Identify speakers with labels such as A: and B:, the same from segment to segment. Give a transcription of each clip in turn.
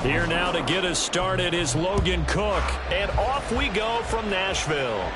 A: Here now to get us started is Logan Cook. And off we go from Nashville.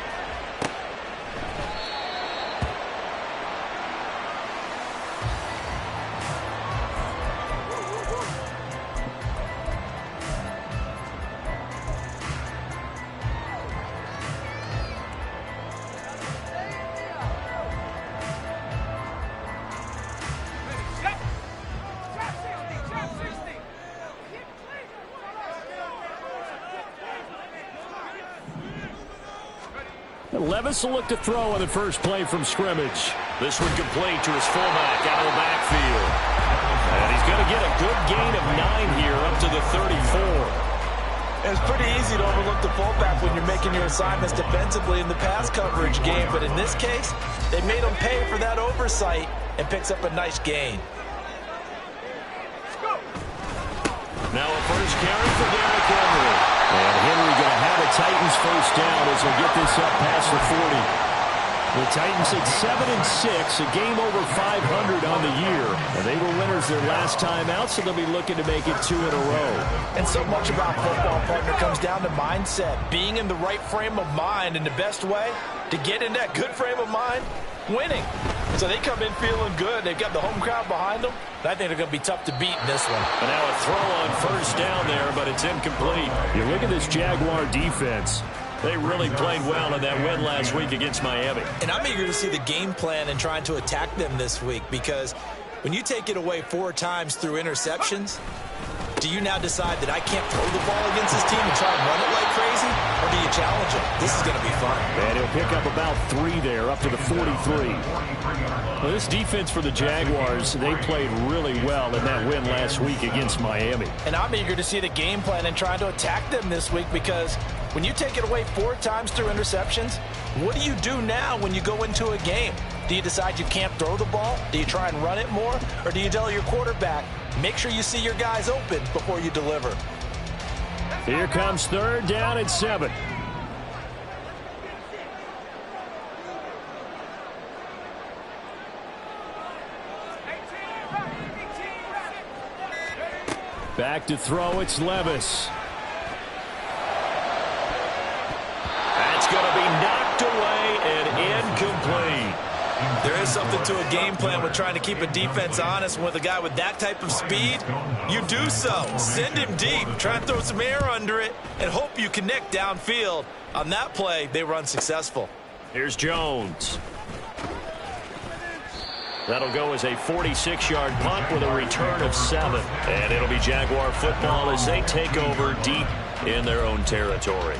A: Levis will look to throw on the first play from scrimmage. This one complete to his fullback out of the backfield. And he's going to get a good gain of 9 here up to the 34.
B: It's pretty easy to overlook the fullback when you're making your assignments defensively in the pass coverage game. But in this case, they made him pay for that oversight and picks up a nice gain.
A: Now a first carry for Derrick Henry. And Henry going to have a Titans first down as they get this up past the 40. The Titans at 7-6, a game over 500 on the year. And they were winners their last time out, so they'll be looking to make it 2 in a row.
B: And so much about football, partner, comes down to mindset. Being in the right frame of mind, and the best way to get in that good frame of mind, winning. So they come in feeling good. They've got the home crowd behind them. I think they're going to be tough to beat in this one.
A: And now a throw on first down there, but it's incomplete. You look at this Jaguar defense. They really played well in that win last week against Miami.
B: And I'm eager to see the game plan and trying to attack them this week, because when you take it away 4 times through interceptions, do you now decide that I can't throw the ball against this team and try and run it like crazy? Or do you challenge them? This is going to be fun.
A: And he'll pick up about 3 there, up to the 43. Well, this defense for the Jaguars, they played really well in that win last week against Miami.
B: And I'm eager to see the game plan and trying to attack them this week, because when you take it away 4 times through interceptions, what do you do now when you go into a game? Do you decide you can't throw the ball? Do you try and run it more? Or do you tell your quarterback, make sure you see your guys open before you deliver?
A: Here comes 3rd down and 7. Back to throw, it's Levis. That's going to be knocked away and incomplete.
B: There is something to a game plan with trying to keep a defense honest. With a guy with that type of speed, you do so. Send him deep, try and throw some air under it, and hope you connect downfield. On that play, they were unsuccessful.
A: Here's Jones. That'll go as a 46-yard punt with a return of 7. And it'll be Jaguar football as they take over deep in their own territory.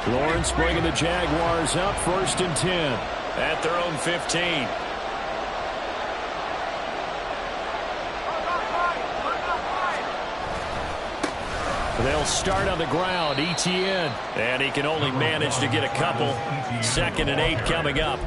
A: Lawrence bringing the Jaguars up 1st and 10 at their own 15. They'll start on the ground, Etienne. And he can only manage to get a couple. 2nd and 8 coming up.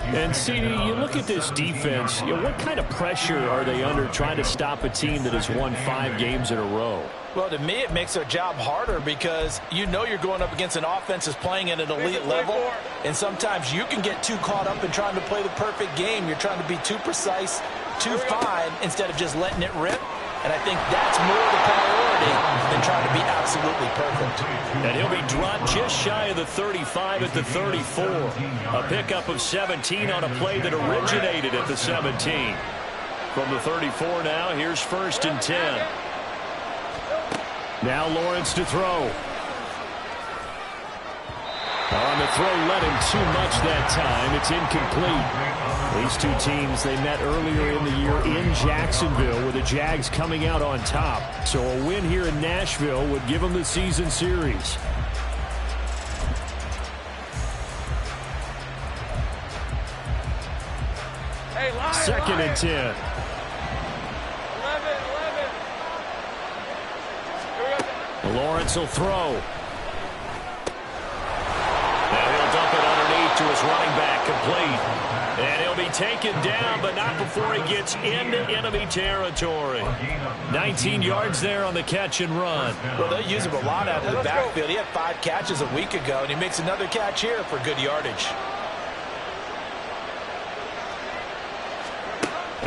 A: And, CD, you look at this defense, what kind of pressure are they under trying to stop a team that has won 5 games in a row?
B: Well, to me, it makes their job harder, because you know you're going up against an offense that's playing at an elite level, and sometimes you can get too caught up in trying to play the perfect game. You're trying to be too precise, too fine, instead of just letting it rip. And I think that's more the priority than trying to be absolutely perfect.
A: And he'll be dropped just shy of the 35 at the 34. A pickup of 17 on a play that originated at the 17. From the 34 now, here's 1st and 10. Now Lawrence to throw. On the throw, let him too much that time. It's incomplete. These two teams, they met earlier in the year in Jacksonville, with the Jags coming out on top. So a win here in Nashville would give them the season series.
C: Hey,
A: 2nd and 10.
C: 11.
A: Lawrence will throw. And he'll dump it underneath to his running back, complete. And he'll be taken down, but not before he gets into enemy territory. 19 yards there on the catch and run.
B: Well, they use him a lot out of the backfield. He had 5 catches a week ago, and he makes another catch here for good yardage.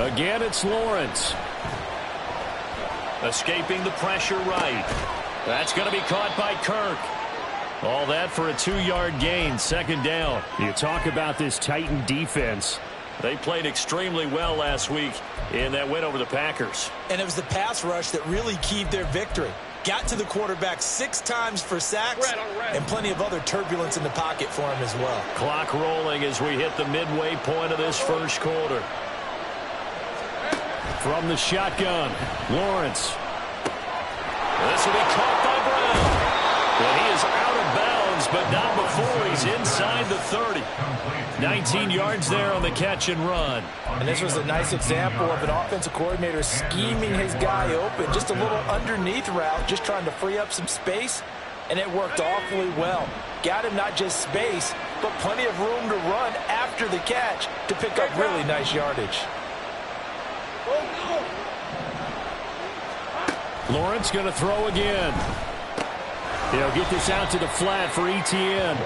A: Again, it's Lawrence. Escaping the pressure right. That's going to be caught by Kirk. All that for a 2-yard gain, second down. You talk about this Titan defense. They played extremely well last week in that win over the Packers.
B: And it was the pass rush that really keyed their victory. Got to the quarterback 6 times for sacks and plenty of other turbulence in the pocket for him as well.
A: Clock rolling as we hit the midway point of this first quarter. From the shotgun, Lawrence. This will be caught by Brown. And he is out of bounds, but not before he's inside the 30. 19 yards there on the catch and run.
B: And this was a nice example of an offensive coordinator scheming his guy open. Just a little underneath route, just trying to free up some space, and it worked awfully well. Got him not just space, but plenty of room to run after the catch to pick up really nice yardage.
A: Lawrence going to throw again. He'll get this out to the flat for Etienne.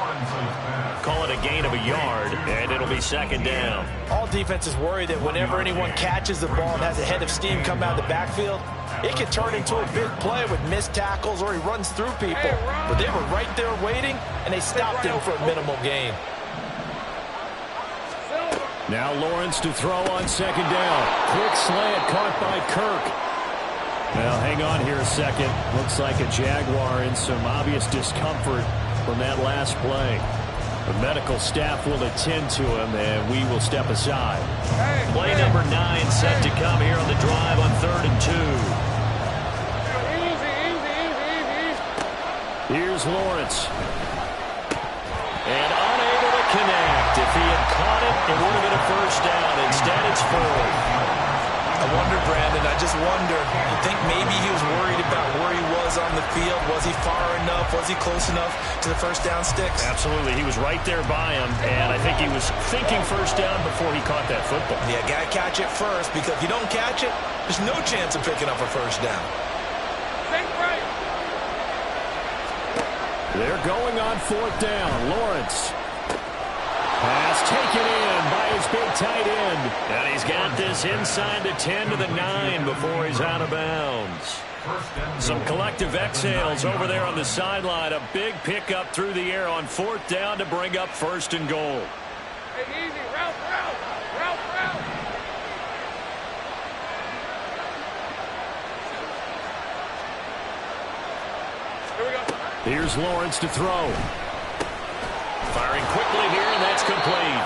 A: Call it a gain of a yard, and it'll be second down.
B: All defenses worry that whenever anyone catches the ball and has a head of steam come out of the backfield, it can turn into a big play with missed tackles or he runs through people. But they were right there waiting, and they stopped him for a minimal gain.
A: Now Lawrence to throw on second down. Quick slant caught by Kirk. Well, hang on here a second. Looks like a Jaguar in some obvious discomfort from that last play. The medical staff will attend to him, and we will step aside. Play number 9 set to come here on the drive on 3rd and 2. Here's Lawrence. And unable to connect. If he had caught it, it would have been a first down. Instead, it's 4.
B: I wonder, Brandon, I just wonder, you think maybe he was worried about where he was on the field? Was he far enough? Was he close enough to the first down sticks?
A: Absolutely. He was right there by him, and I think he was thinking first down before he caught that football.
B: Yeah, got to catch it first, because if you don't catch it, there's no chance of picking up a first down.
A: They're going on 4th down. Lawrence. Pass taken in by his big tight end. And he's got this inside the 10 to the 9 before he's out of bounds. Some collective exhales over there on the sideline. A big pickup through the air on 4th down to bring up 1st and goal.
C: Hey, easy. Route. Here we go.
A: Here's Lawrence to throw. Firing quickly here, and that's complete.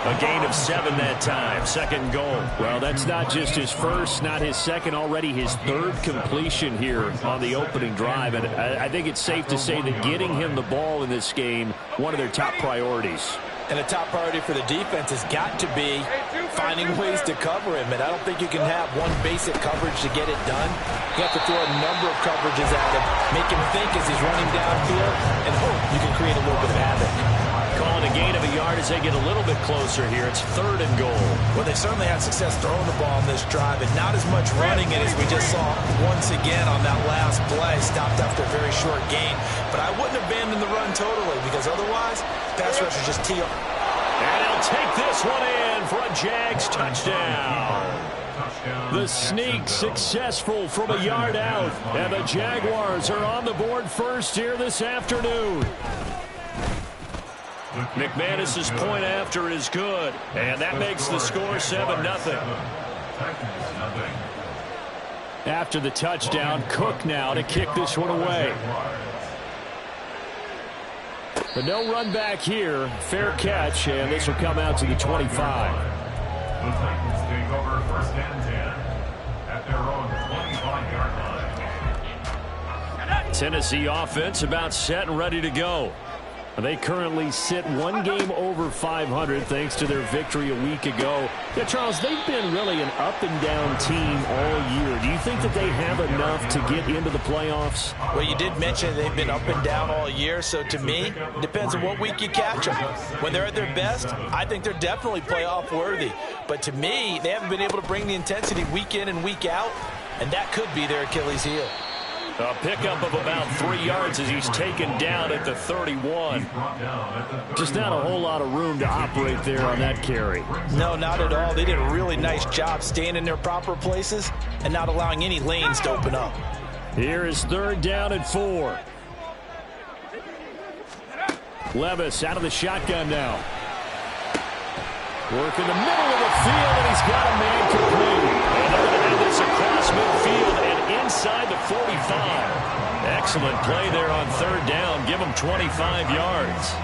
A: A gain of 7 that time. 2nd goal. Well, that's not just his first, not his second, already his 3rd completion here on the opening drive. And I think it's safe to say that getting him the ball in this game, one of their top priorities.
B: And a top priority for the defense has got to be finding ways to cover him. And I don't think you can have one basic coverage to get it done. You have to throw a number of coverages at him, make him think as he's running downfield, and hope you can create a little bit of havoc.
A: Calling a gain of a yard as they get a little bit closer here. It's 3rd and goal.
B: Well, they certainly had success throwing the ball on this drive, and not as much running it as we just saw once again on that last play. Stopped after a very short gain. But I wouldn't abandon the run totally, because otherwise, pass rush is just tee up.
A: And he'll take this one in for a Jags touchdown. The sneak successful from a yard out, and the Jaguars are on the board first here this afternoon. McManus's point after is good, and that makes the score 7-0. After the touchdown, Cook now to kick this one away. But no run back here. Fair catch, and this will come out to the 25.
D: The Titans take over 1st and 10 at their own 25-yard line.
A: Tennessee offense about set and ready to go. They currently sit 1 game over 500 thanks to their victory a week ago. Yeah, Charles, they've been really an up-and-down team all year. Do you think that they have enough to get into the playoffs?
B: Well, you did mention they've been up and down all year, so to me, it depends on what week you catch them. When they're at their best, I think they're definitely playoff-worthy. But to me, they haven't been able to bring the intensity week in and week out, and that could be their Achilles heel.
A: A pickup of about 3 yards as he's taken down at the 31. Just not a whole lot of room to operate there on that carry.
B: No, not at all. They did a really nice job staying in their proper places and not allowing any lanes to open up.
A: Here is 3rd down and 4. Levis out of the shotgun now. Work in the middle of the field, and he's got a man complete. And they're going to have this across midfield and inside the 45. Excellent play there on 3rd down. Give him 25 yards.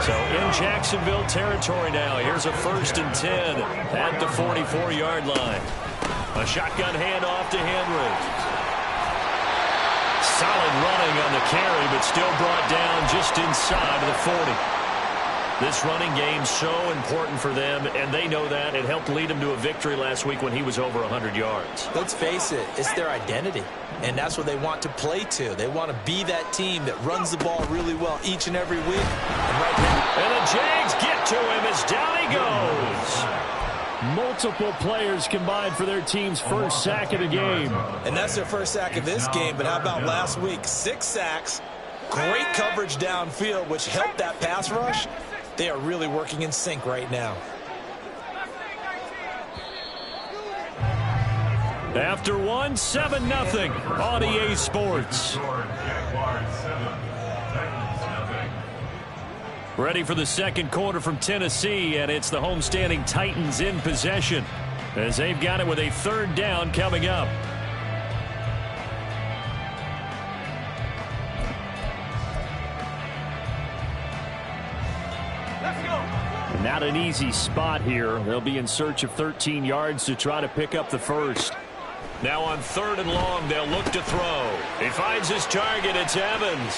A: So in Jacksonville territory now. Here's a 1st and 10 at the 44-yard line. A shotgun handoff to Henry. Solid running on the carry, but still brought down just inside of the 40. This running game so important for them, and they know that. It helped lead them to a victory last week when he was over 100 yards.
B: Let's face it, it's their identity, and that's what they want to play to. They want to be that team that runs the ball really well each and every week. And right now,
A: and the Jags get to him as down he goes. Multiple players combined for their team's first sack of the game.
B: And that's their first sack of this game, but how about last week? 6 sacks, great coverage downfield, which helped that pass rush. They are really working in sync right now.
A: After 1, 7-0 on EA Sports. Ready for the second quarter from Tennessee, and it's the homestanding Titans in possession as they've got it with a 3rd down coming up. Not an easy spot here. They'll be in search of 13 yards to try to pick up the first. Now on 3rd and long, they'll look to throw. He finds his target. It's Evans.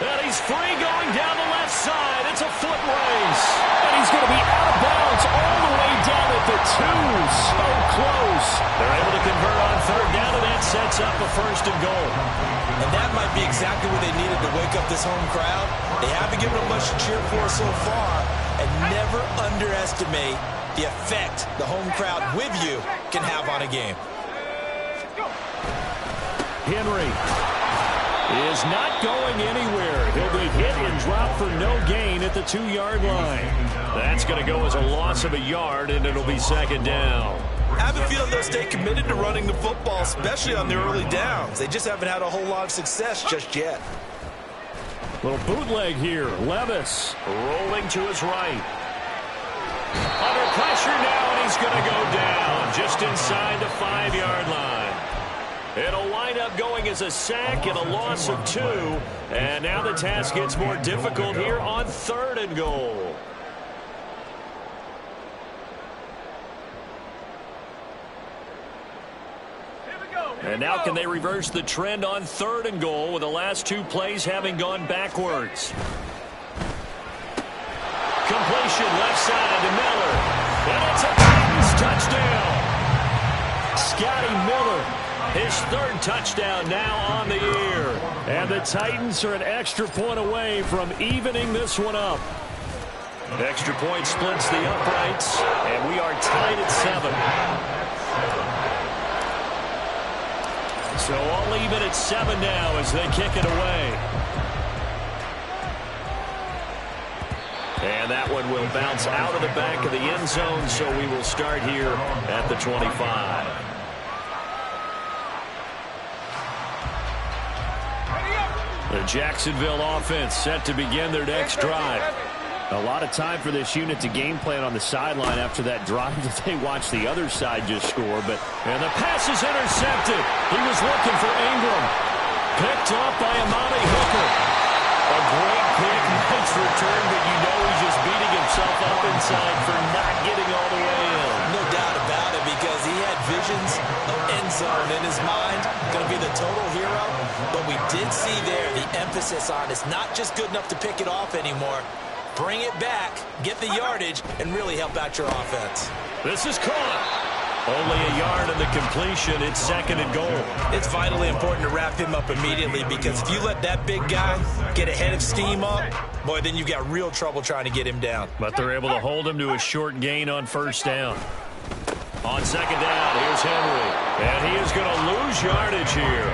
A: And he's free going down the left side. It's a foot race. And he's going to be out of bounds all the way down at the 2. So close. They're able to convert on 3rd down, and that sets up a 1st and goal.
B: And that might be exactly what they needed to wake up this home crowd. They haven't given them much to cheer for so far. And never underestimate the effect the home crowd with you can have on a game.
A: Henry is not going anywhere. He'll be hit and dropped for no gain at the 2-yard line. That's going to go as a loss of a yard, and it'll be 2nd down.
B: I have a feeling they'll stay committed to running the football, especially on their early downs. They just haven't had a whole lot of success just yet.
A: Little bootleg here. Levis rolling to his right. Under pressure now, and he's going to go down just inside the 5-yard line. It'll wind up going as a sack and a loss of 2. And now the task gets more difficult here on 3rd and goal. And now can they reverse the trend on 3rd and goal with the last 2 plays having gone backwards? Completion left side to Miller. And it's a Titans touchdown. Scotty Miller, his 3rd touchdown now on the year. And the Titans are an extra point away from evening this one up. Extra point splits the uprights, and we are tied at 7. So all even at 7 now as they kick it away. And that one will bounce out of the back of the end zone, so we will start here at the 25. The Jacksonville offense set to begin their next drive. A lot of time for this unit to game plan on the sideline after that drive that they watched the other side just score. And the pass is intercepted. He was looking for Ingram. Picked off by Amani Hooker. A great pick, nice return, but you know he's just beating himself up inside for not getting all the way in.
B: No doubt about it, because he had visions of end zone in his mind. Going to be the total hero. But we did see there the emphasis on it's not just good enough to pick it off anymore. Bring it back, get the yardage, and really help out your offense.
A: This is caught. Only a yard in the completion. It's 2nd and goal.
B: It's vitally important to wrap him up immediately, because if you let that big guy get ahead of steam up, boy, then you've got real trouble trying to get him down.
A: But they're able to hold him to a short gain on 1st down. On 2nd down, here's Henry. And he is going to lose yardage here.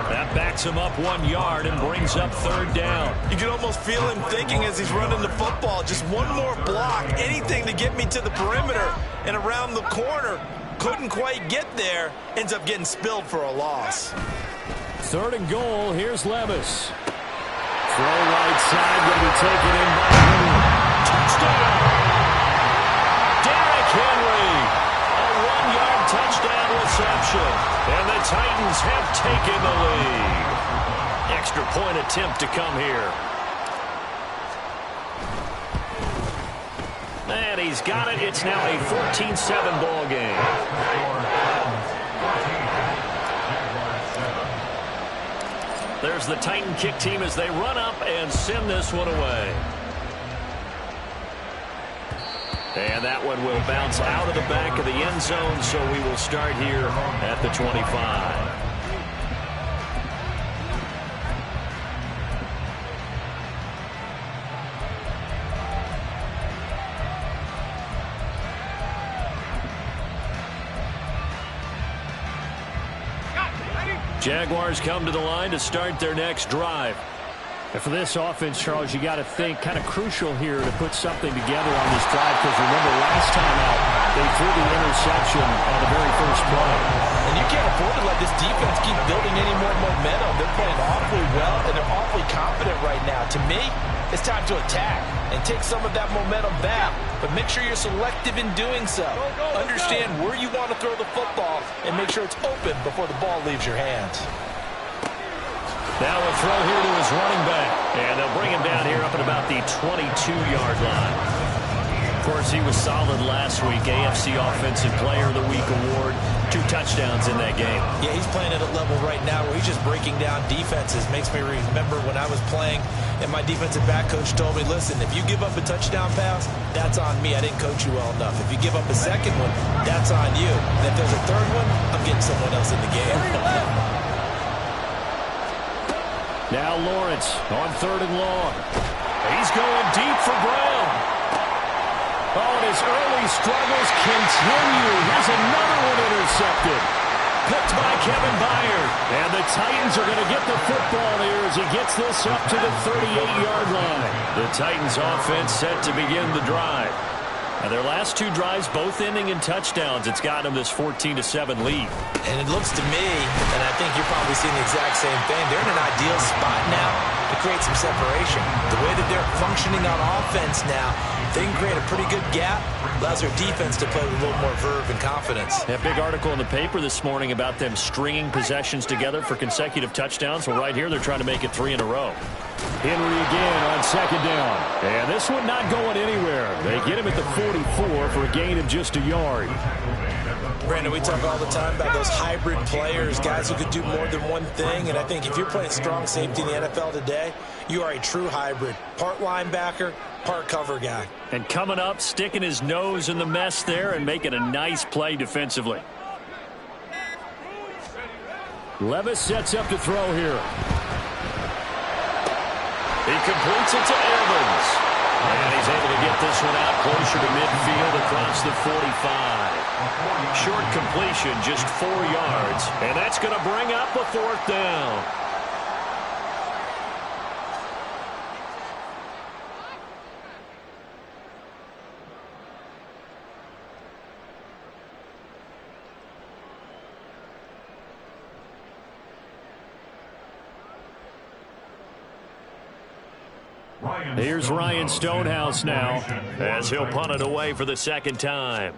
A: That Backs him up 1 yard and brings up 3rd down.
B: You can almost feel him thinking as he's running the football. Just one more block, anything to get me to the perimeter and around the corner. Couldn't quite get there. Ends up getting spilled for a loss.
A: 3rd and goal. Here's Levis. Throw right side, going to be taken in by Henry. Touchdown! Derrick Henry. A 1-yard touchdown reception. And the Titans have taken the lead. Extra point attempt to come here. And he's got it. It's now a 14-7 ball game. There's the Titan kick team as they run up and send this one away. And that one will bounce out of the back of the end zone, so we will start here at the 25. Jaguars come to the line to start their next drive. And for this offense, Charles, you got to think kind of crucial here to put something together on this drive, because remember last time out they threw the interception on the very first play.
B: And you can't afford to let this defense keep building any more momentum. They're playing awfully well, and they're awfully confident right now. To me, it's time to attack and take some of that momentum back, but make sure you're selective in doing so. Understand where you want to throw the football and make sure it's open before the ball leaves your hands.
A: Now a throw here to his running back, and they'll bring him down here up at about the 22-yard line. Of course, he was solid last week. AFC Offensive Player of the Week award. 2 touchdowns in that game.
B: Yeah, he's playing at a level right now where he's just breaking down defenses. Makes me remember when I was playing and my defensive back coach told me, listen, if you give up a touchdown pass, that's on me. I didn't coach you well enough. If you give up a second one, that's on you. And if there's a third one, I'm getting someone else in the game.
A: Now Lawrence on 3rd and long. He's going deep for Brown. Oh, and his early struggles continue. Here's another one intercepted. Picked by Kevin Byard. And the Titans are going to get the football here as he gets this up to the 38-yard line. The Titans offense set to begin the drive. And their last 2 drives both ending in touchdowns. It's got them this 14-7 lead.
B: And it looks to me, and I think you're probably seeing the exact same thing, they're in an ideal spot now to create some separation. The way that they're functioning on offense now, they can create a pretty good gap. Allows their defense to play with a little more verve and confidence.
A: That big article in the paper this morning about them stringing possessions together for consecutive touchdowns. Well, right here, they're trying to make it 3 in a row. Henry again on 2nd down. And this one not going anywhere. They get him at the 44 for a gain of just a yard.
B: Brandon, we talk all the time about those hybrid players, guys who could do more than one thing. And I think if you're playing strong safety in the NFL today, you are a true hybrid. Part linebacker, part cover guy.
A: And coming up, sticking his nose in the mess there and making a nice play defensively. Levis sets up to throw here. He completes it to Evans. And he's able to get this one out closer to midfield across the 45. Short completion, just 4 yards. And that's going to bring up a 4th down. Here's Ryan Stonehouse now as he'll punt it away for the 2nd time.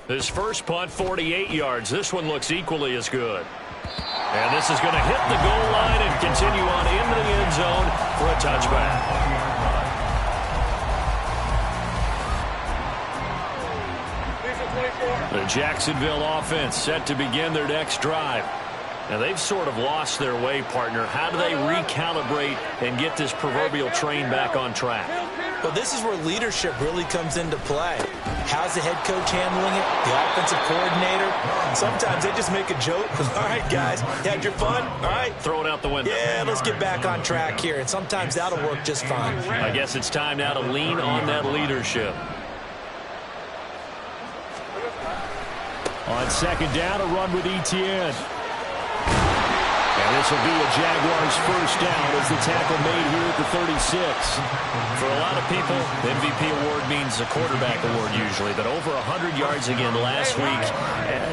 A: His first punt, 48 yards. This one looks equally as good. And this is going to hit the goal line and continue on into the end zone for a touchback. The Jacksonville offense set to begin their next drive. Now, they've sort of lost their way, partner. How do they recalibrate and get this proverbial train back on track?
B: Well, this is where leadership really comes into play. How's the head coach handling it? The offensive coordinator? Sometimes they just make a joke. All right, guys, you had your fun? All right.
A: Throw it out the window.
B: Yeah, let's get back on track here. And sometimes that'll work just fine.
A: I guess it's time now to lean on that leadership. On 2nd down, a run with Etienne. And this will be a Jaguars first down as the tackle made here at the 36.
E: For a lot of people, the MVP award means a quarterback award usually, but over 100 yards again last week,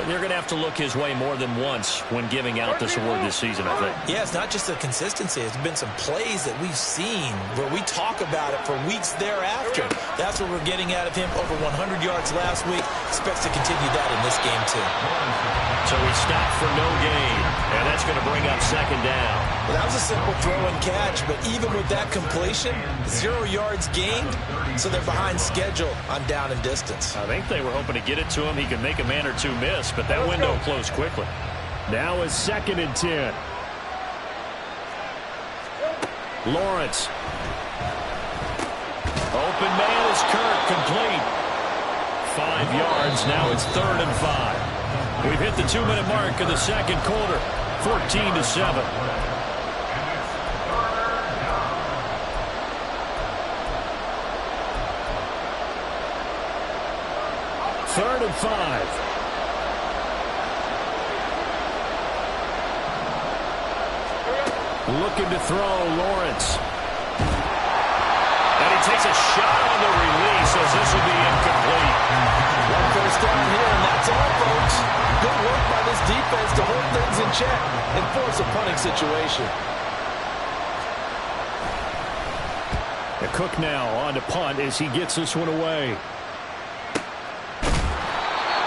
E: they're going to have to look his way more than once when giving out this award this season, I think.
B: Yeah, it's not just the consistency. It's been some plays that we've seen where we talk about it for weeks thereafter. That's what we're getting out of him. Over 100 yards last week. Expects to continue that in this game, too.
E: So he stopped for no gain, and that's going to bring up second down.
B: Well, that was a simple throw and catch, but even with that completion, 0 yards gained, so they're behind schedule on down and distance.
E: I think they were hoping to get it to him. He could make a man or two miss, but that window closed quickly.
A: Now is 2nd and 10. Lawrence. Open man is Kirk, complete. 5 yards, now it's 3rd and 5. We've hit the 2-minute mark in the second quarter, 14-7. Third and 5. Looking to throw, Lawrence.
E: And he takes a shot on the release as this will be incomplete.
B: One first down here, and that's all, folks. Good work by this defense to hold things in check and force a punting situation.
A: The Cook now on to punt as he gets this one away.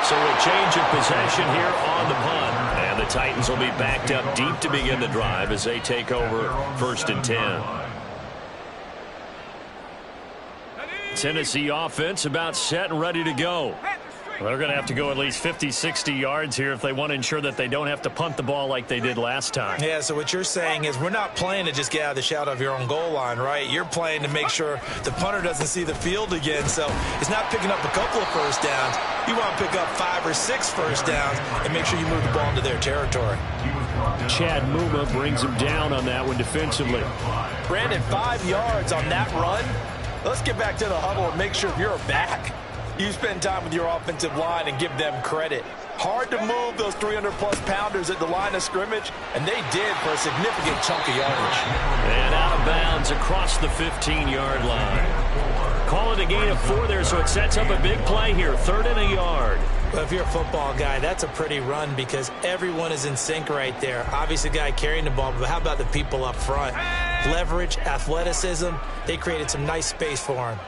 E: So a change of possession here on the punt. And the Titans will be backed up deep to begin the drive as they take over 1st and 10. Tennessee offense about set and ready to go. They're going to have to go at least 50, 60 yards here if they want to ensure that they don't have to punt the ball like they did last time.
B: Yeah, so what you're saying is we're not playing to just get out of the shadow of your own goal line, right? You're playing to make sure the punter doesn't see the field again. So it's not picking up a couple of first downs. You want to pick up 5 or 6 first downs and make sure you move the ball into their territory.
A: Chad Muma brings him down on that one defensively.
B: Brandon, 5 yards on that run. Let's get back to the huddle and make sure if you're back, you spend time with your offensive line and give them credit. Hard to move those 300-plus pounders at the line of scrimmage, and they did for a significant chunk of yardage.
E: And out of bounds across the 15-yard line. Call it a gain of 4 there, so it sets up a big play here. 3rd and a yard.
B: Well, if you're a football guy, that's a pretty run because everyone is in sync right there. Obviously, the guy carrying the ball, but how about the people up front? Leverage, athleticism, they created some nice space for him.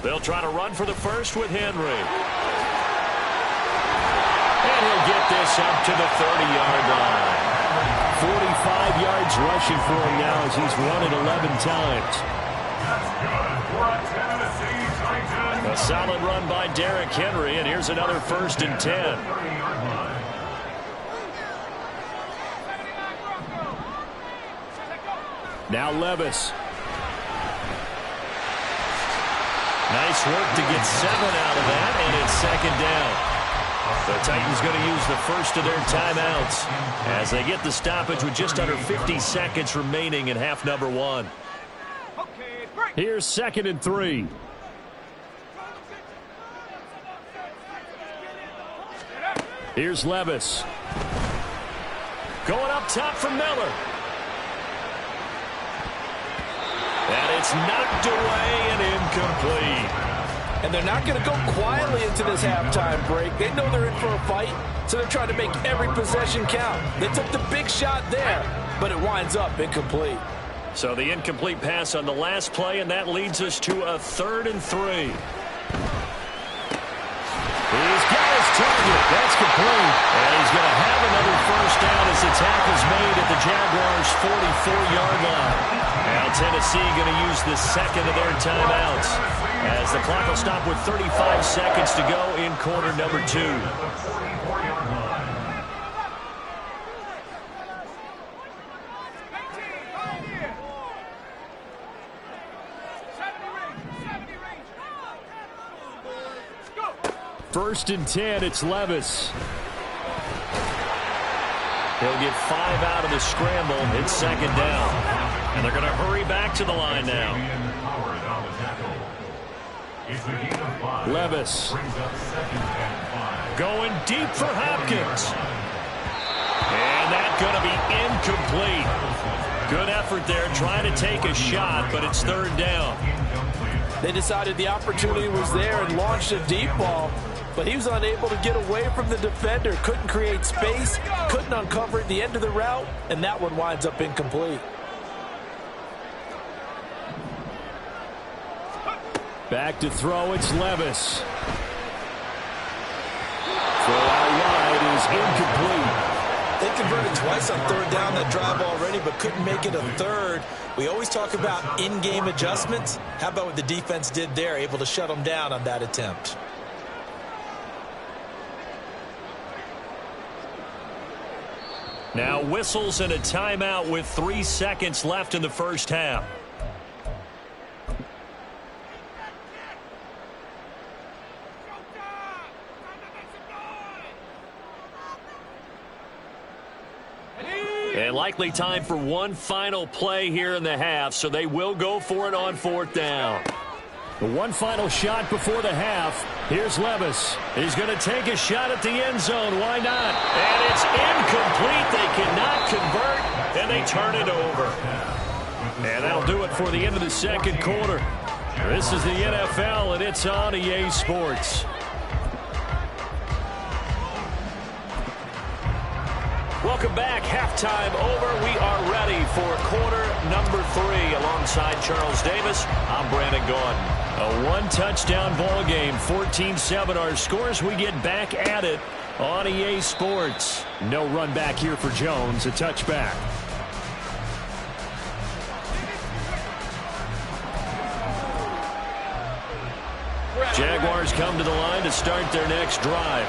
E: They'll try to run for the first with Henry. And he'll get this up to the 30-yard line.
A: 45 yards rushing for him now as he's run it 11 times.
D: That's good for a Tennessee Titan.
E: A solid run by Derrick Henry, and here's another 1st and 10.
D: 30-yard line.
A: Now Levis.
E: Nice work to get 7 out of that, and it's 2nd down. The Titans going to use the first of their timeouts as they get the stoppage with just under 50 seconds remaining in half number 1.
A: Here's 2nd and 3. Here's Levis.
E: Going up top for Miller. And it's knocked away and incomplete.
B: And they're not going to go quietly into this halftime break. They know they're in for a fight, so they're trying to make every possession count. They took the big shot there, but it winds up incomplete.
E: So the incomplete pass on the last play, and that leads us to a 3rd and 3.
A: He's got his target. That's complete.
E: And he's going to have another first down as the tackle's made at the Jaguars' 44-yard line. Now Tennessee going to use the second of their timeouts as the clock will stop with 35 seconds to go in quarter number 2.
A: First and 10, it's Levis.
E: He'll get 5 out of the scramble. It's 2nd down. And they're going to hurry back to the line now.
D: It's a gain of 5.
A: Levis.
D: Brings up 2nd and 5.
E: Going deep for Hopkins. And that's going to be incomplete. Good effort there trying to take a shot, but it's 3rd down.
B: They decided the opportunity was there and launched a deep ball, but he was unable to get away from the defender. Couldn't create space, couldn't uncover the end of the route, and that one winds up incomplete.
A: Back to throw, it's Levis. Throw out wide is incomplete.
B: They converted twice on 3rd down that drive already, but couldn't make it a 3rd. We always talk about in-game adjustments. How about what the defense did there, able to shut them down on that attempt?
E: Now whistles and a timeout with 3 seconds left in the first half. And likely time for one final play here in the half, so they will go for it on 4th down.
A: The one final shot before the half. Here's Levis. He's going to take a shot at the end zone. Why not?
E: And it's incomplete. They cannot convert, and they turn it over. And that'll do it for the end of the 2nd quarter. This is the NFL, and it's on EA Sports. Welcome back. Halftime over. We are ready for quarter number 3. Alongside Charles Davis, I'm Brandon Gaudin. A one-touchdown ball game, 14-7 our scores. We get back at it on EA Sports.
A: No run back here for Jones. A touchback.
E: Jaguars come to the line to start their next drive.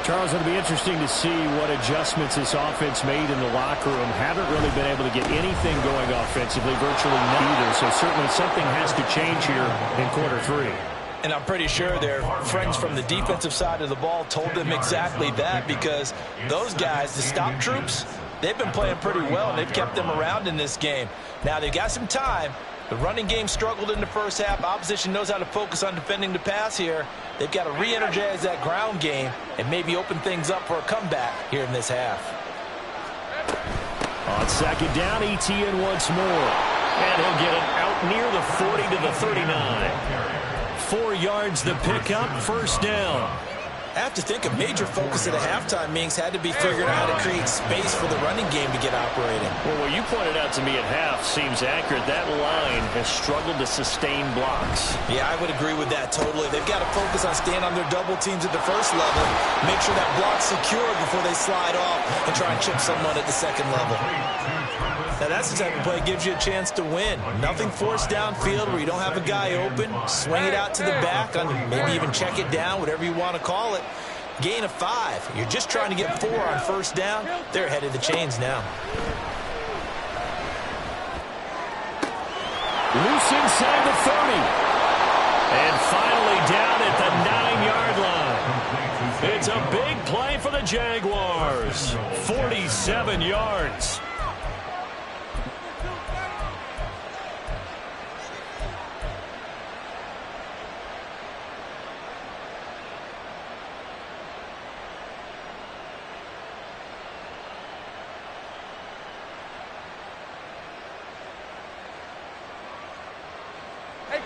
A: Charles, it'll be interesting to see what adjustments this offense made in the locker room. Haven't really been able to get anything going offensively, virtually none either. So certainly something has to change here in quarter 3.
B: And I'm pretty sure their friends from the defensive side of the ball told them exactly that, because those guys, the stop troops, they've been playing pretty well, and they've kept them around in this game. Now, they've got some time. The running game struggled in the first half. Opposition knows how to focus on defending the pass here. They've got to re-energize that ground game and maybe open things up for a comeback here in this half.
A: On 2nd down, Etienne once more.
E: And he'll get it out near the 40 to the 39. 4 yards the pickup, 1st down.
B: I have to think a major focus at a halftime means had to be figuring out how to create space for the running game to get operating.
E: Well, what you pointed out to me at half seems accurate. That line has struggled to sustain blocks.
B: Yeah, I would agree with that totally. They've got to focus on staying on their double teams at the first level, make sure that block's secure before they slide off and try and chip someone at the 2nd level. Now, that's the type of play that gives you a chance to win. Nothing forced downfield where you don't have a guy open. Swing it out to the back, maybe even check it down, whatever you want to call it. Gain of 5. You're just trying to get 4 on 1st down. They're ahead of the chains now.
A: Loose inside the 30.
E: And finally down at the 9-yard line. It's a big play for the Jaguars. 47 yards.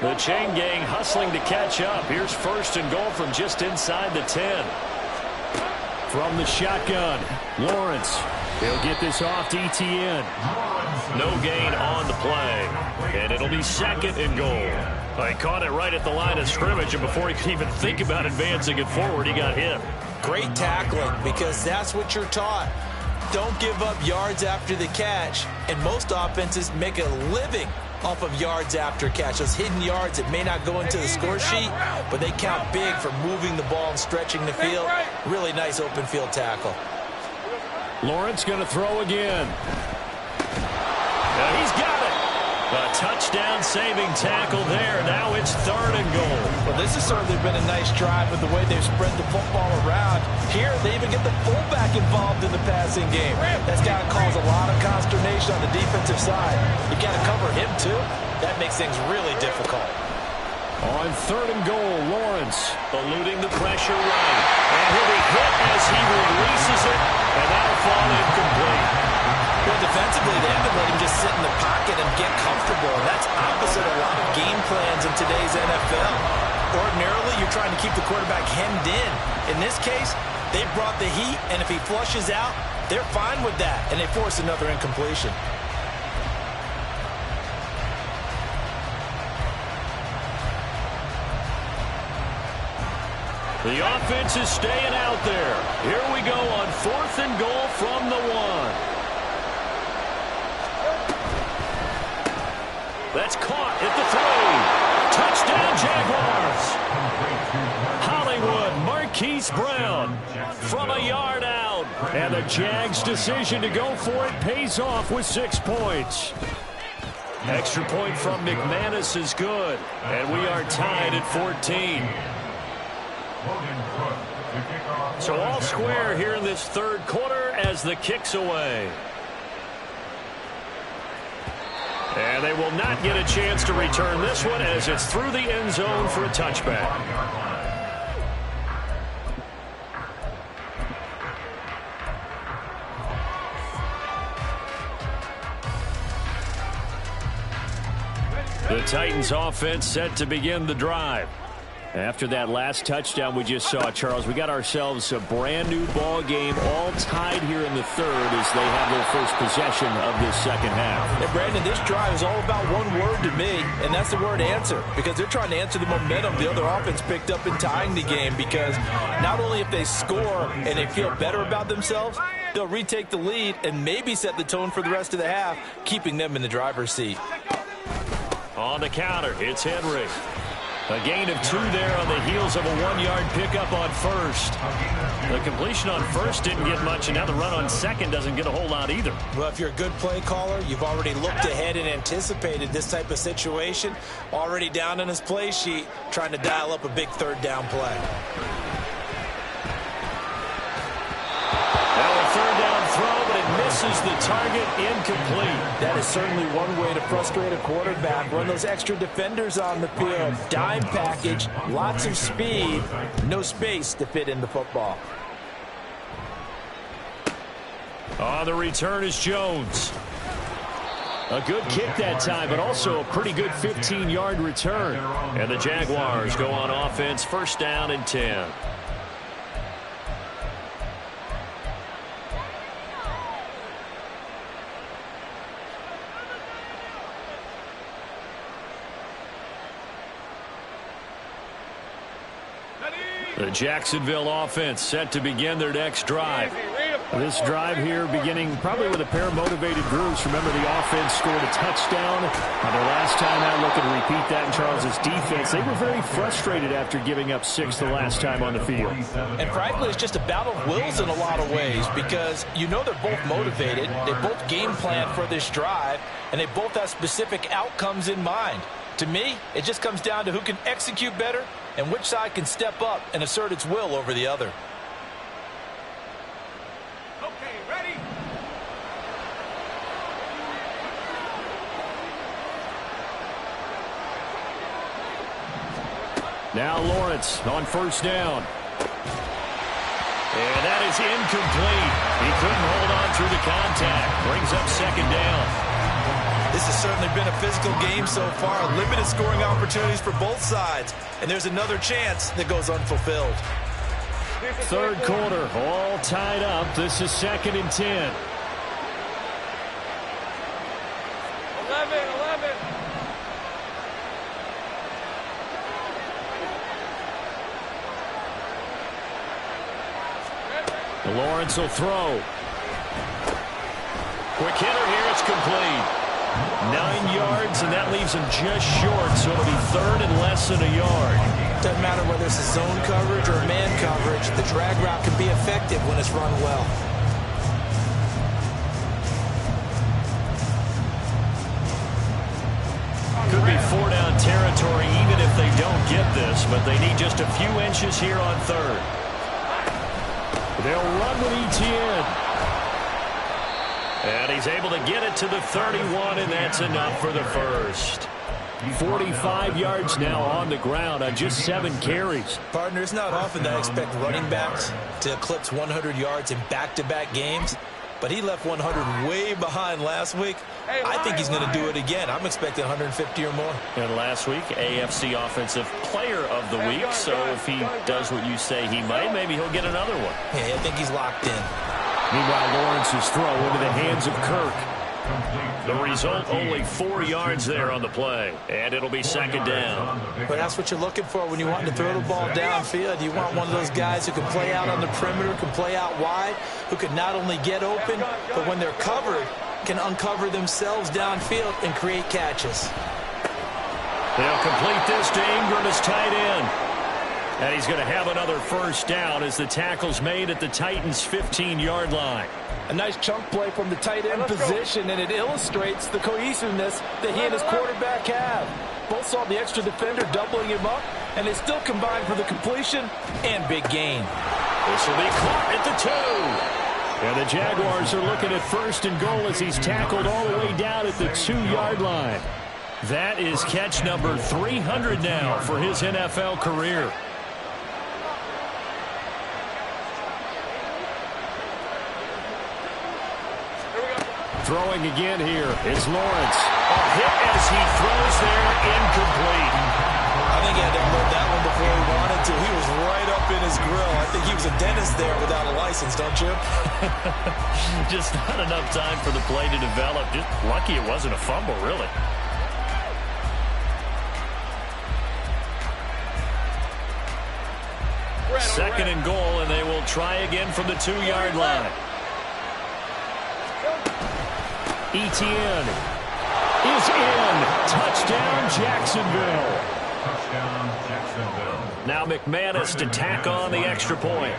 E: The chain gang hustling to catch up. Here's 1st and goal from just inside the 10.
A: From the shotgun, Lawrence. He'll get this off to Etienne.
E: No gain on the play. And it'll be 2nd and goal. He caught it right at the line of scrimmage, and before he could even think about advancing it forward, he got hit.
B: Great tackling, because that's what you're taught. Don't give up yards after the catch. And most offenses make a living off of yards after catch. Those hidden yards that may not go into the score sheet, but they count big for moving the ball and stretching the field. Really nice open field tackle.
A: Lawrence going to throw again.
E: He's got it. A touchdown-saving tackle there. Now it's 3rd and goal.
B: Well, this has certainly been a nice drive with the way they've spread the football around. Here, they even get the fullback involved in the passing game. That's got to cause a lot of consternation on the defensive side. You got to cover him, too. That makes things really difficult.
A: On 3rd and goal, Lawrence.
E: Eluding the pressure right. And he'll be hit as he releases it, and that'll fall incomplete.
B: Well, defensively, they haven't let him just sit in the pocket and get comfortable. That's opposite a lot of game plans in today's NFL. Ordinarily, you're trying to keep the quarterback hemmed in. In this case, they brought the heat, and if he flushes out, they're fine with that, and they force another incompletion.
A: The offense is staying out there. Here we go on 4th and goal from the 1. That's caught at the 3. Touchdown, Jaguars. Hollywood, Marquise Brown from a yard out. And the Jags' decision to go for it pays off with 6 points. Extra point from McManus is good. And we are tied at 14. So all square here in this 3rd quarter as the kick's away. And they will not get a chance to return this one as it's through the end zone for a touchback. The Titans offense set to begin the drive. After that last touchdown we just saw, Charles, we got ourselves a brand new ball game, all tied here in the 3rd as they have their first possession of this 2nd half.
B: And Brandon, this drive is all about one word to me, and that's the word answer, because they're trying to answer the momentum the other offense picked up in tying the game, because not only if they score and they feel better about themselves, they'll retake the lead and maybe set the tone for the rest of the half, keeping them in the driver's seat.
A: On the counter, it's Henry. A gain of 2 there on the heels of a 1-yard pickup on 1st. The completion on 1st didn't get much, and now the run on 2nd doesn't get a whole lot either.
F: Well, if you're a good play caller, you've already looked ahead and anticipated this type of situation. Already down on his play sheet, trying to dial up a big 3rd down play.
A: Now a 3rd down throw, but it misses the target, incomplete.
B: That is certainly one way to frustrate a quarterback. Run those extra defenders on the field. Dime package, lots of speed, no space to fit in the football.
A: On the return is Jones. A good kick that time, but also a pretty good 15-yard return. And the Jaguars go on offense, 1st down and 10. The Jacksonville offense set to begin their next drive. This drive here beginning probably with a pair of motivated groups. Remember, the offense scored a touchdown on their last time out. Looking to repeat that in Charles's defense. They were very frustrated after giving up 6 the last time on the field.
B: And frankly, it's just a battle of wills in a lot of ways, because you know they're both motivated. They both game plan for this drive, and they both have specific outcomes in mind. To me, it just comes down to who can execute better and which side can step up and assert its will over the other.
C: Okay, ready?
A: Now Lawrence on 1st down. And that is incomplete. He couldn't hold on through the contact. Brings up 2nd down.
B: This has certainly been a physical game so far. Limited scoring opportunities for both sides. And there's another chance that goes unfulfilled.
A: 3rd quarter, all tied up. This is 2nd and 10.
C: 11.
A: Lawrence will throw. Quick hitter here, it's complete. 9 yards, and that leaves him just short, so it'll be 3rd and less than a yard.
F: Doesn't matter whether it's a zone coverage or man coverage, the drag route can be effective when it's run well.
A: Could be 4-down territory even if they don't get this, but they need just a few inches here on 3rd. They'll run with Etienne. And he's able to get it to the 31, and that's enough for the 1st. 45 yards now on the ground on just 7 carries.
F: Partner, it's not often that I expect running backs to eclipse 100 yards in back-to-back games, but he left 100 way behind last week. I think he's going to do it again. I'm expecting 150 or more.
E: And last week, AFC Offensive Player of the Week. So if he does what you say he might, maybe he'll get another one.
F: Yeah, I think he's locked in.
A: Meanwhile, Lawrence's throw into the hands of Kirk.
E: The result, only 4 yards there on the play. And it'll be second down.
F: But that's what you're looking for when you want to throw the ball downfield. You want one of those guys who can play out on the perimeter, can play out wide, who can not only get open, but when they're covered, can uncover themselves downfield and create catches.
A: They'll complete this to Ingram as tight end. And he's going to have another first down as the tackle's made at the Titans' 15-yard line.
B: A nice chunk play from the tight end position, and it illustrates the cohesiveness that he and his quarterback have. Both saw the extra defender doubling him up, and they still combined for the completion and big gain.
A: This will be caught at the 2. And the Jaguars are looking at first and goal as he's tackled all the way down at the 2-yard line. That is catch number 300 now for his NFL career. Throwing again here is Lawrence. A hit as he throws there, incomplete.
F: I think he had to unload that one before he wanted to. He was right up in his grill. I think he was a dentist there without a license, don't you?
E: Just not enough time for the play to develop. Just lucky it wasn't a fumble, really. Second and goal, and they will try again from the 2-yard line.
A: Etienne is in. Touchdown, Jacksonville.
D: Touchdown, Jacksonville.
E: Now McManus to tack on the extra point.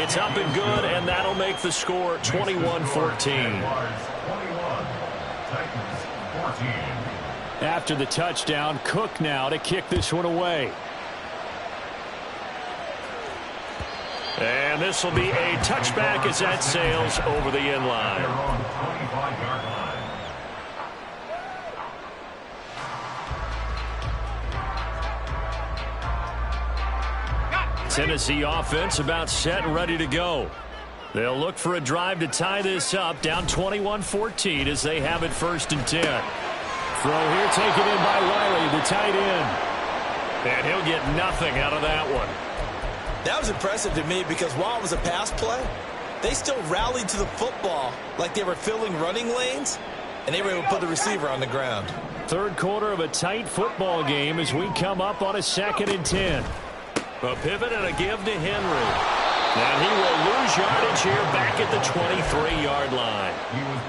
E: It's up and good, and that'll make the score 21-14.
D: 21, Titans 14.
A: After the touchdown, Cook now to kick this one away.
E: And this will be a touchback as that sails over the end line.
D: They're on the 25-yard line.
A: Tennessee offense about set and ready to go. They'll look for a drive to tie this up, down 21-14 as they have it first and 10. Throw here taken in by Riley, the tight end.
E: And he'll get nothing out of that one.
F: That was impressive to me because while it was a pass play, they still rallied to the football like they were filling running lanes, and they were able to put the receiver on the ground.
A: Third quarter of a tight football game as we come up on a 2nd and 10.
E: A pivot and a give to Henry. And he will lose yardage here back at the 23-yard line.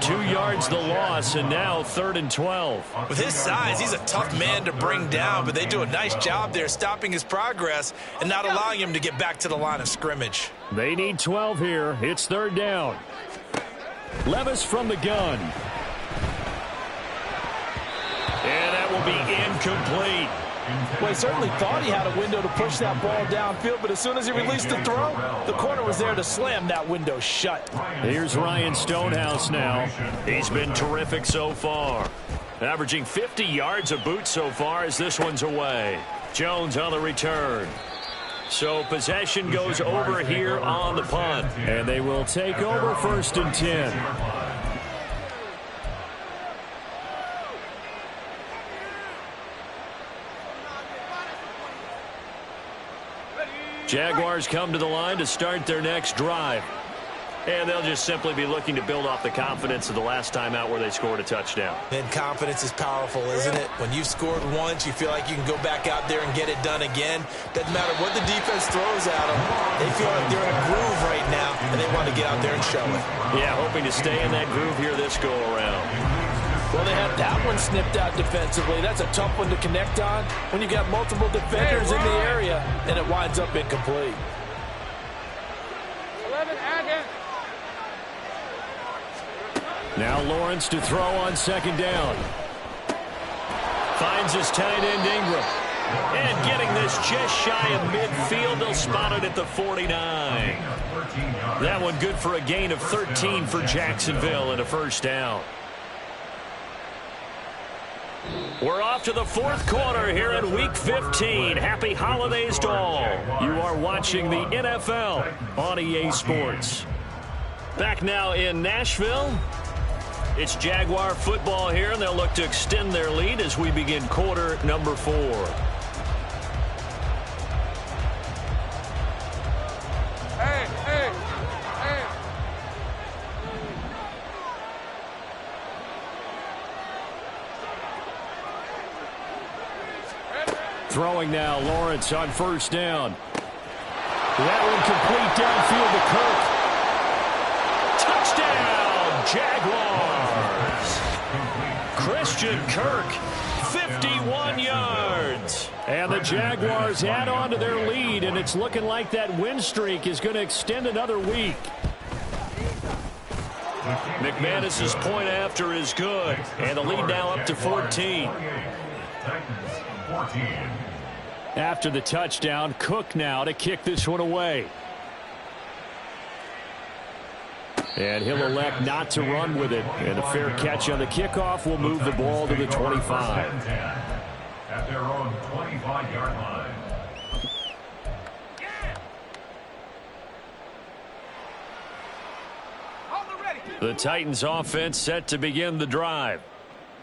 E: 2 yards the loss, and now 3rd and 12.
F: With his size, he's a tough man to bring down, but they do a nice job there stopping his progress and not allowing him to get back to the line of scrimmage.
A: They need 12 here. It's 3rd down. Levis from the gun.
E: And that will be incomplete.
B: Well, he certainly thought he had a window to push that ball downfield, but as soon as he released the throw, the corner was there to slam that window shut.
A: Here's Ryan Stonehouse now.
E: He's been terrific so far. Averaging 50 yards a boot so far as this one's away. Jones on the return. So possession goes over here on the punt.
A: And they will take over 1st and 10.
E: Jaguars come to the line to start their next drive. And they'll just simply be looking to build off the confidence of the last time out where they scored a touchdown.
F: And confidence is powerful, isn't it? When you've scored once, you feel like you can go back out there and get it done again. Doesn't matter what the defense throws at them. They feel like they're in a groove right now, and they want to get out there and show it.
E: Yeah, hoping to stay in that groove here this go-around.
B: Well, they had that one snipped out defensively. That's a tough one to connect on when you got multiple defenders in the area, and it winds up incomplete.
C: 11, Agate.
A: Now Lawrence to throw on 2nd down. Finds his tight end Ingram.
E: And getting this just shy of midfield, they'll spot it at the 49. That one good for a gain of 13 for Jacksonville and a first down. We're off to the fourth quarter here in Week 15. Happy holidays to all. You are watching the NFL on EA Sports. Back now in Nashville. It's Jaguar football here, and they'll look to extend their lead as we begin quarter number 4.
C: Hey, hey, hey.
A: Throwing now, Lawrence on first down. That one complete downfield to Kirk. Touchdown, Jaguars. Christian Kirk, 51 yards. And the Jaguars add on to their lead, and it's looking like that win streak is going to extend another week.
E: McManus's point after is good, and the lead now up to 14.
A: After the touchdown, Cook now to kick this one away. And he'll elect not to run with it. And a fair catch on the kickoff will move the ball to the 25.
D: At their own 25-yard line.
A: The Titans offense set to begin the drive.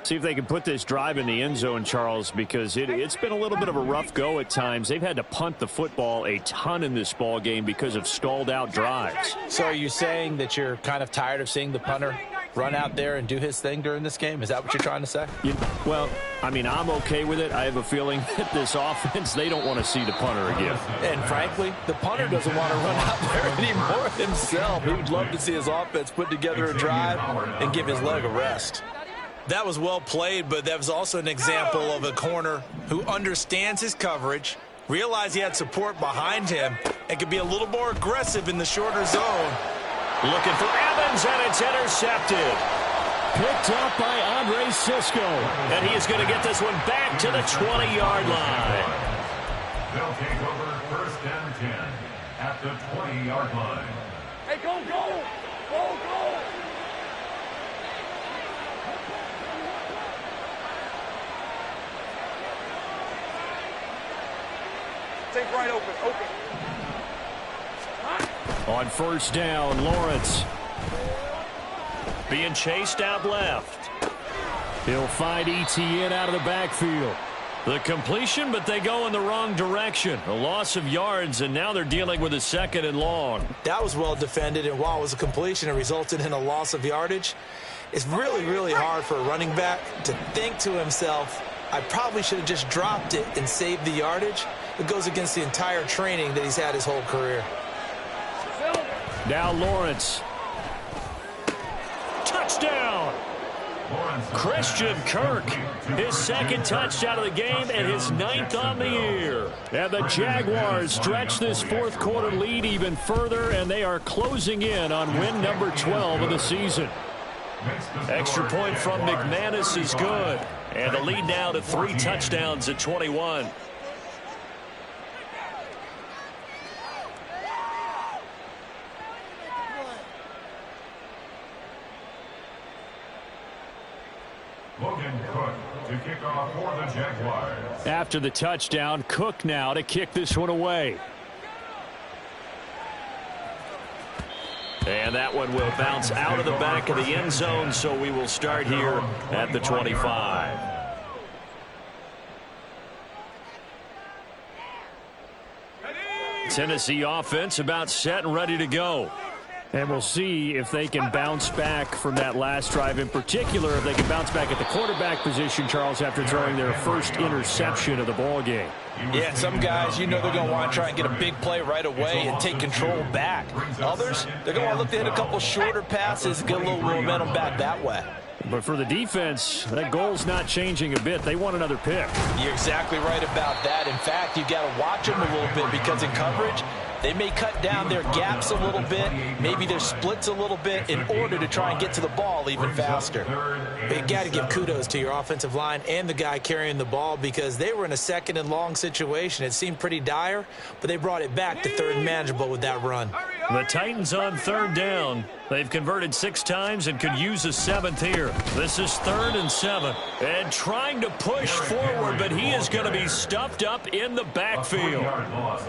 A: See if they can put this drive in the end zone, Charles, because it's been a little bit of a rough go at times. They've had to punt the football a ton in this ball game because of stalled out drives.
F: So are you saying that you're kind of tired of seeing the punter run out there and do his thing during this game? Is that what you're trying to say?
A: Well, I mean, I'm okay with it. I have a feeling that this offense, they don't want to see the punter again.
F: And frankly, the punter doesn't want to run out there anymore himself. He would love to see his offense put together a drive and give his leg a rest. That was well played, but that was also an example of a corner who understands his coverage, realized he had support behind him, and could be a little more aggressive in the shorter zone.
E: Looking for Evans, and it's intercepted.
A: Picked up by Andre Cisco.
E: And he is going to get this one back to the 20-yard line.
D: They'll take over first and 10 at the 20-yard line.
C: Hey, go, go! Go, go! Take right open, open.
A: On first down, Lawrence.
E: Being chased out left.
A: He'll find ETN out of the backfield.
E: The completion, but they go in the wrong direction. A loss of yards, and now they're dealing with a second and long.
F: That was well defended, and while it was a completion, it resulted in a loss of yardage. It's really, really hard for a running back to think to himself, I probably should have just dropped it and saved the yardage. It goes against the entire training that he's had his whole career.
A: Now Lawrence.
E: Touchdown! Christian Kirk, his second touchdown of the game and his 9th on the year.
A: And the Jaguars stretch this fourth quarter lead even further, and they are closing in on win number 12 of the season.
E: Extra point from McManus is good. And the lead now to 3 touchdowns at 21.
D: Logan Cook to kick off for the Jaguars.
A: After the touchdown, Cook now to kick this one away.
E: And that one will bounce out of the back of the end zone, so we will start here at the 25.
A: Tennessee offense about set and ready to go. And we'll see if they can bounce back from that last drive. In particular, if they can bounce back at the quarterback position, Charles, after throwing their first interception of the ball game.
F: Yeah, some guys, you know they're going to want to try and get a big play right away and take control back. Others, they're going to want to look to hit a couple shorter passes and get a little momentum back that way.
A: But for the defense, that goal's not changing a bit. They want another pick.
F: You're exactly right about that. In fact, you've got to watch them a little bit because in coverage,
B: They may cut down their gaps a little bit, maybe their splits a little bit in order to try and get to the ball even faster.
F: But you got to give kudos to your offensive line and the guy carrying the ball because they were in a second and long situation. It seemed pretty dire, but they brought it back to third and manageable with that run.
E: The Titans on third down. They've converted 6 times and could use a 7th here. This is 3rd and 7. And trying to push forward, but he is going to be stuffed up in the backfield.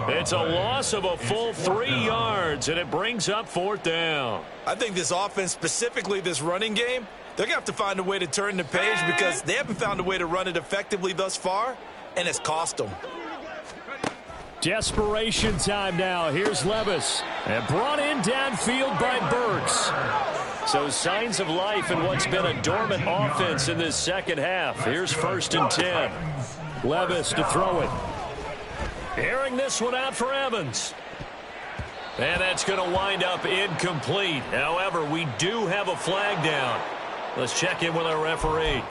E: It's a loss of a full 3 yards, and it brings up 4th down.
F: I think this offense, specifically this running game, they're going to have to find a way to turn the page because they haven't found a way to run it effectively thus far, and it's cost them.
E: Desperation time now. Here's Levis. And brought in downfield by Burks. So signs of life in what's been a dormant offense in this second half. Here's 1st and 10. Levis to throw it. Airing this one out for Evans. And that's going to wind up incomplete. However, we do have a flag down. Let's check in with our referee.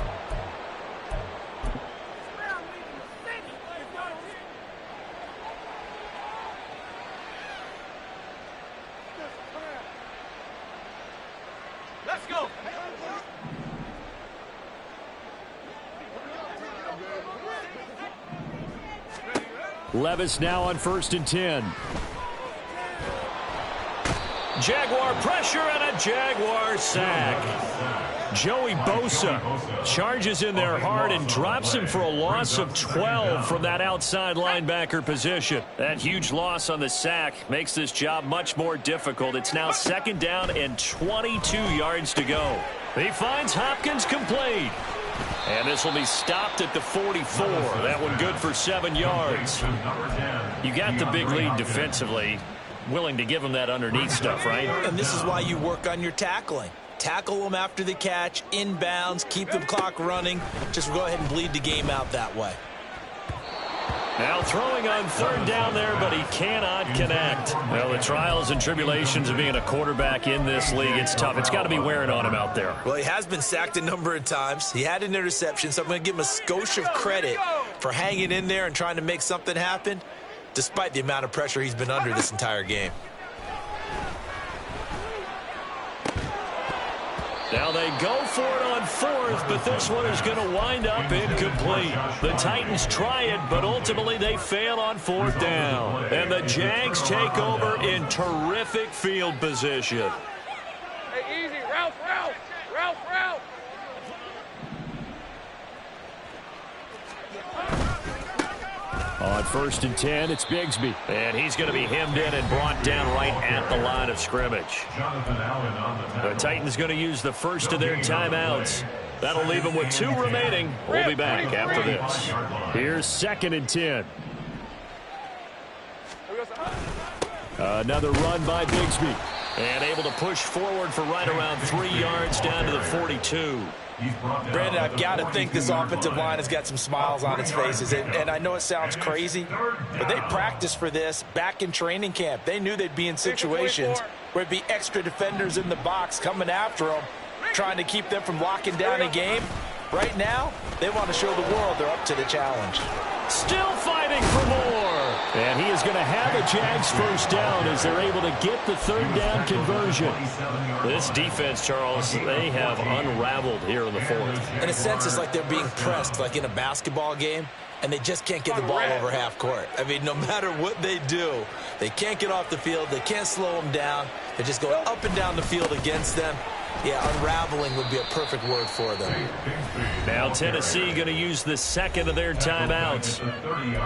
C: Let's go.
E: Levis now on 1st and 10. Jaguar pressure and a Jaguar sack. Joey Bosa charges in there hard and drops him for a loss of 12 from that outside linebacker position. That huge loss on the sack makes this job much more difficult. It's now 2nd down and 22 yards to go. He finds Hopkins complete. And this will be stopped at the 44. That one good for 7 yards. You got the big lead defensively. Willing to give him that underneath stuff, right?
F: And this is why you work on your tackling. Tackle them after the catch, inbounds, keep the clock running. Just go ahead and bleed the game out that way.
E: Now throwing on 3rd down there, but he cannot connect. Well, the trials and tribulations of being a quarterback in this league, it's tough. It's got to be wearing on him out there.
F: Well, he has been sacked a number of times. He had an interception, so I'm going to give him a skosh of credit for hanging in there and trying to make something happen, despite the amount of pressure he's been under this entire game.
E: Now they go for it on 4th, but this one is going to wind up incomplete. The Titans try it, but ultimately they fail on 4th down. And the Jags take over in terrific field position.
C: Hey, easy. Route.
E: On 1st and 10, it's Bigsby. And he's going to be hemmed in and brought down right at the line of scrimmage. The Titans going to use the 1st of their timeouts. That'll leave them with 2 remaining. We'll be back after this. Here's 2nd and 10. Another run by Bigsby. And able to push forward for right around 3 yards down to the 42.
F: Brandon, I've got to think this offensive line has got some smiles on its faces. And I know it sounds crazy, but they practiced for this back in training camp. They knew they'd be in situations where it'd be extra defenders in the box coming after them, trying to keep them from locking down a game. Right now, they want to show the world they're up to the challenge.
E: Still fighting for more. And he is going to have a Jags 1st down as they're able to get the 3rd down conversion. This defense, Charles, they have unraveled here in the 4th.
F: In a sense, it's like they're being pressed like in a basketball game, and they just can't get the ball over half court. I mean, no matter what they do, they can't get off the field. They can't slow them down. They're just going up and down the field against them. Yeah, unraveling would be a perfect word for them.
E: Now Tennessee going to use the 2nd of their timeouts.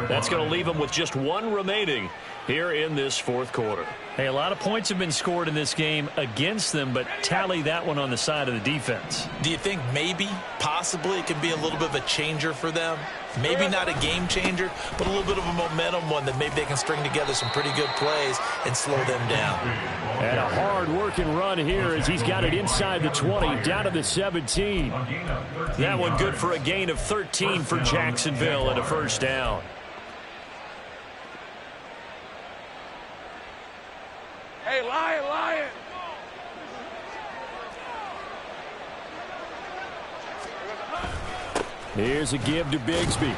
E: That's going to leave them with just 1 remaining here in this 4th quarter. Hey, a lot of points have been scored in this game against them, but tally that one on the side of the defense.
F: Do you think maybe, possibly, it can be a little bit of a changer for them? Maybe not a game changer, but a little bit of a momentum one that maybe they can string together some pretty good plays and slow them down.
E: And a hard-working run here as he's got it inside the 20, down to the 17. That one good for a gain of 13 for Jacksonville and a 1st down.
C: Hey, Lion.
E: Here's a give to Bigsby.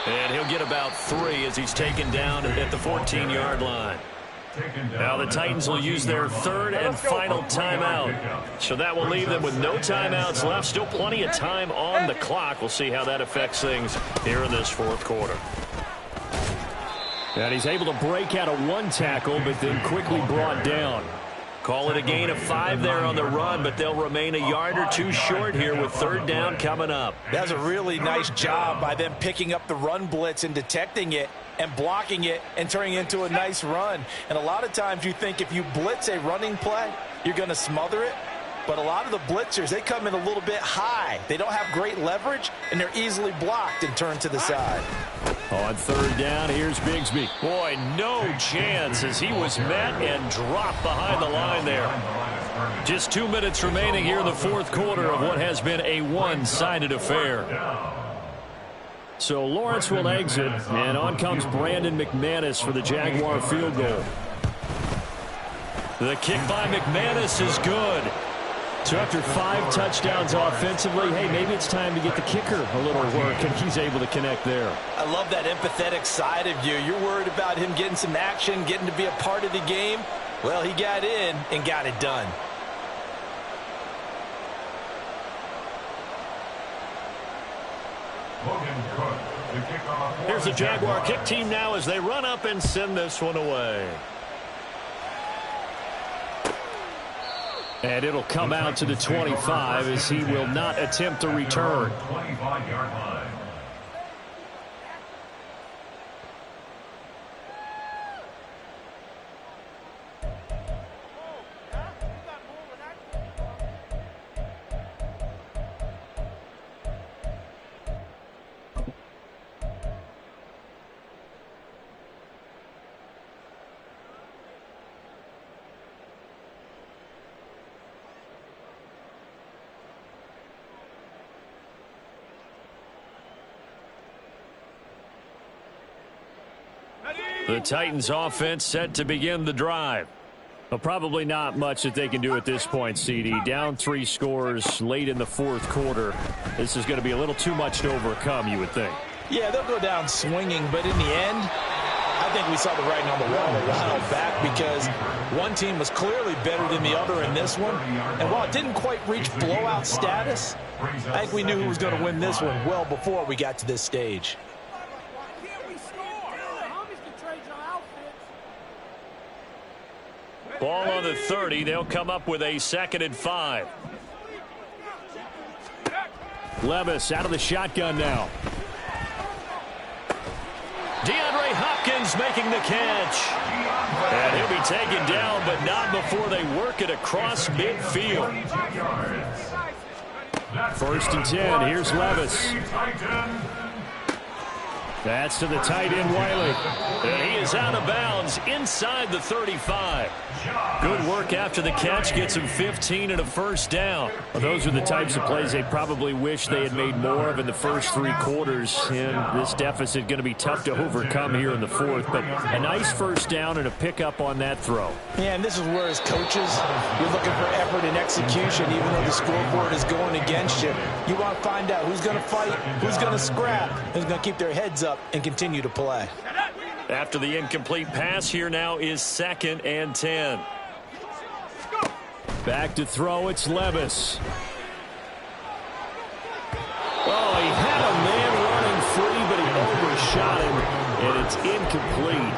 E: And he'll get about 3 as he's taken down at the 14-yard line. Now the Titans will use their third and final timeout. So that will leave them with no timeouts left. Still plenty of time on the clock. We'll see how that affects things here in this fourth quarter.
A: And he's able to break out of one tackle, but then quickly brought down.
E: Call it a gain of 5 there on the run, but they'll remain a yard or two short here with third down coming up.
B: That's a really nice job by them picking up the run blitz and detecting it and blocking it and turning it into a nice run. And a lot of times you think if you blitz a running play, you're going to smother it. But a lot of the blitzers, they come in a little bit high. They don't have great leverage, and they're easily blocked and turned to the side.
A: On third down, here's Bigsby.
E: Boy, no chance as he was met and dropped behind the line there. Just 2 minutes remaining here in the fourth quarter of what has been a one-sided affair.
A: So Lawrence will exit, and on comes Brandon McManus for the Jaguar field goal.
E: The kick by McManus is good.
A: So after 5 touchdowns offensively, hey, maybe it's time to get the kicker a little work, and he's able to connect there.
B: I love that empathetic side of you. You're worried about him getting some action, getting to be a part of the game. Well, he got in and got it done.
E: Here's the Jaguar kick team now as they run up and send this one away.
A: And it'll come out to the 25 as he will not attempt to return.
D: 25-yard line.
E: The Titans offense set to begin the drive.
A: Well, probably not much that they can do at this point, CD. Down 3 scores late in the fourth quarter. This is going to be a little too much to overcome, you would think.
B: Yeah, they'll go down swinging, but in the end, I think we saw the writing on the wall a while back because one team was clearly better than the other in this one. And while it didn't quite reach blowout status, I think we knew who was going to win this one well before we got to this stage.
E: Ball on the 30. They'll come up with a 2nd and 5.
A: Levis out of the shotgun now.
E: DeAndre Hopkins making the catch. And he'll be taken down, but not before they work it across midfield.
A: 1st and 10. Here's Levis. That's to the tight end, Wiley.
E: And he is out of bounds inside the 35.
A: Good work after the catch. Gets him 15 and a first down. Well, those are the types of plays they probably wish they had made more of in the first 3 quarters. And this deficit going to be tough to overcome here in the fourth. But a nice first down and a pickup on that throw.
B: Yeah, and this is where as coaches, you're looking for effort and execution, even though the scoreboard is going against you. You want to find out who's going to fight, who's going to scrap, who's going to keep their heads up and continue to play.
E: After the incomplete pass, here now is 2nd and 10.
A: Back to throw, it's Levis. Oh, he had a man running free, but he overshot him, and it's incomplete.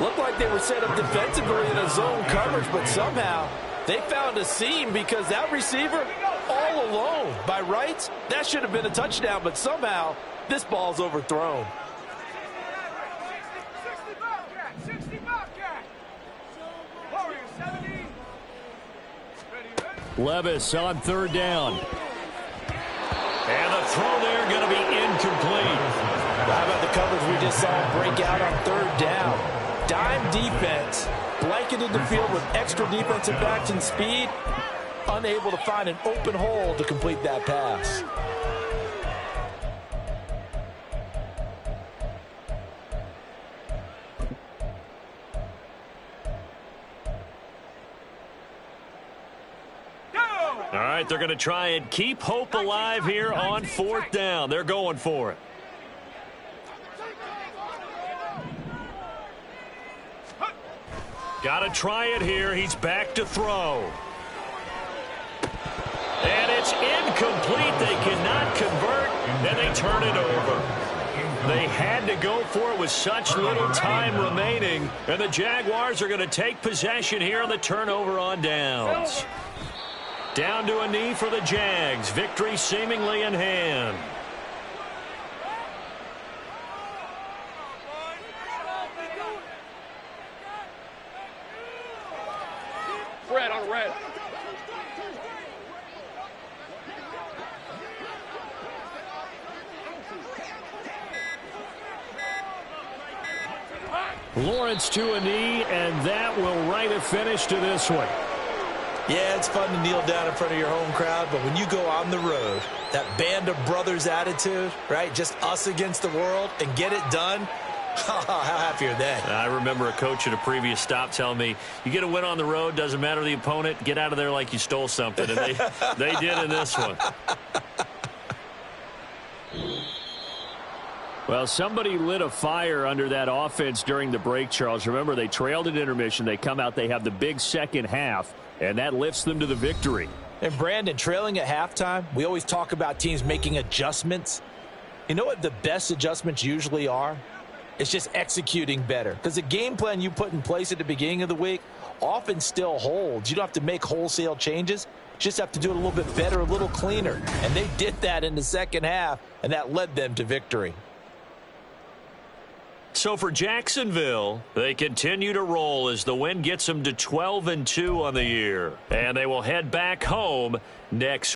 B: Looked like they were set up defensively in a zone coverage, but somehow they found a seam because that receiver all alone. By rights, that should have been a touchdown, but somehow this ball's overthrown.
A: Levis on 3rd down.
E: And the throw there going to be incomplete.
B: How about the coverage we just saw break out on 3rd down? Dime defense, blanketed the field with extra defensive backs and speed, unable to find an open hole to complete that pass.
E: All right, they're going to try and keep hope alive here on 4th down. They're going for it. Got to try it here. He's back to throw. And it's incomplete. They cannot convert, and they turn it over. They had to go for it with such little time remaining, and the Jaguars are going to take possession here on the turnover on downs. Down to a knee for the Jags. Victory seemingly in hand.
C: Red on red.
A: Lawrence to a knee, and that will write a finish to this one.
F: Yeah, it's fun to kneel down in front of your home crowd, but when you go on the road, that band of brothers attitude, right, just us against the world, and get it done, how happy are they?
E: I remember a coach at a previous stop telling me, you get a win on the road, doesn't matter the opponent, get out of there like you stole something, and they did in this one.
A: Well, somebody lit a fire under that offense during the break, Charles. Remember, they trailed at intermission. They come out, they have the big second half, and that lifts them to the victory.
B: And, Brandon, trailing at halftime, we always talk about teams making adjustments. You know what the best adjustments usually are? It's just executing better. Because the game plan you put in place at the beginning of the week often still holds. You don't have to make wholesale changes. You just have to do it a little bit better, a little cleaner. And they did that in the second half, and that led them to victory.
E: So for Jacksonville, they continue to roll as the win gets them to 12-2 on the year. And they will head back home next